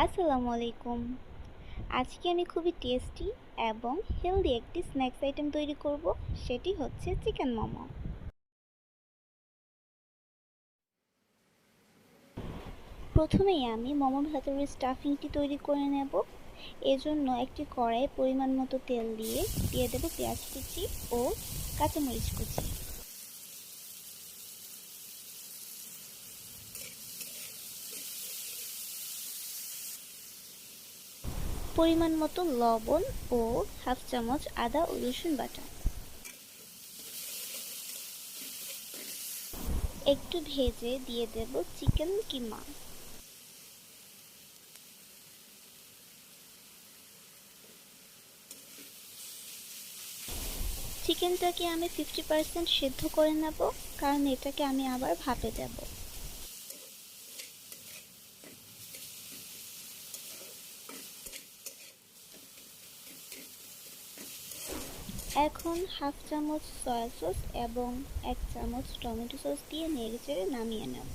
আসসালামু আলাইকুম। আজকে আমি খুবই টেস্টি এবং হেলদি একটি স্ন্যাক্স আইটেম তৈরি করব, সেটি হচ্ছে চিকেন মোমো। প্রথমেই আমি মোমোর ভেতরের স্টাফিংটি তৈরি করে নেব। এজন্য একটি কড়াইয়ে পরিমাণ মতো তেল দিয়ে দেব পেঁয়াজ কুচি ও কাঁচামরিচ কুচি। পরিমাণ মতো লবণ ও হাফ চামচ আদা ও রসুন বাটা। একটু ভেজে দিয়ে দেব চিকেন কিমা। চিকেনটাকে আমি 50% সিদ্ধ করে নেব, কারণ এটাকে আমি আবার ভাপে দেব। এখন হাফ চামচ সয়া সস এবং 1 চামচ টমেটো সস দিয়ে নেড়েচেড়ে নামিয়ে নেব।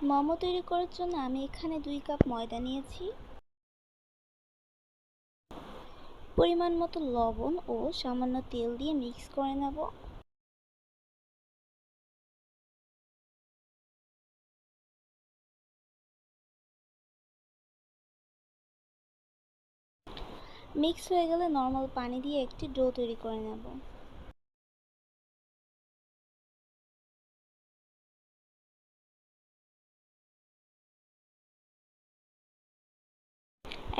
মোমো তৈরি করার জন্য আমি এখানে 2 কাপ ময়দা নিয়েছি। পরিমাণ মতো লবণ ও সামান্য তেল দিয়ে মিক্স করে নেব। মিক্স হয়ে গেলে নরমাল পানি দিয়ে একটি ডো তৈরি করে নেব।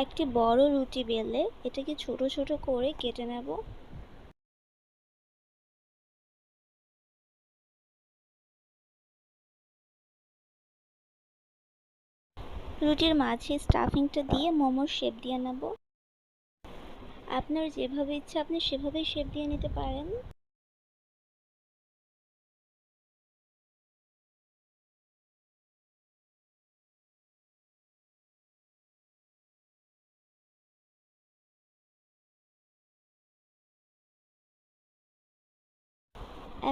একটি বড় রুটি বেলে এটাকে ছোট ছোট করে কেটে নেব। রুটির মাঝে স্টাফিংটা দিয়ে মোমোর শেপ দিয়ে নেব। আপনার যেভাবে ইচ্ছা আপনি সেভাবেই শেপ দিয়ে নিতে পারেন।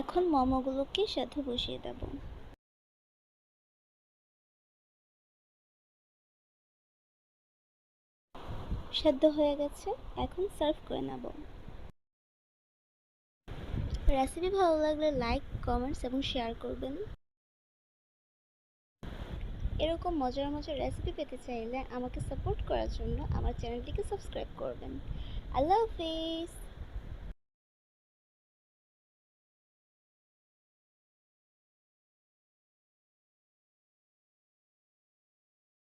এখন মোমোগুলোকে সাথে বসিয়ে দেব। সেদ্ধ হয়ে গেছে, এখন সার্ভ করে নেব। রেসিপি ভালো লাগলে লাইক, কমেন্টস এবং শেয়ার করবেন। এরকম মজার মজার রেসিপি পেতে চাইলে আমাকে সাপোর্ট করার জন্য আমার চ্যানেলটিকে সাবস্ক্রাইব করবেন। আল্লাহ হাফিজ।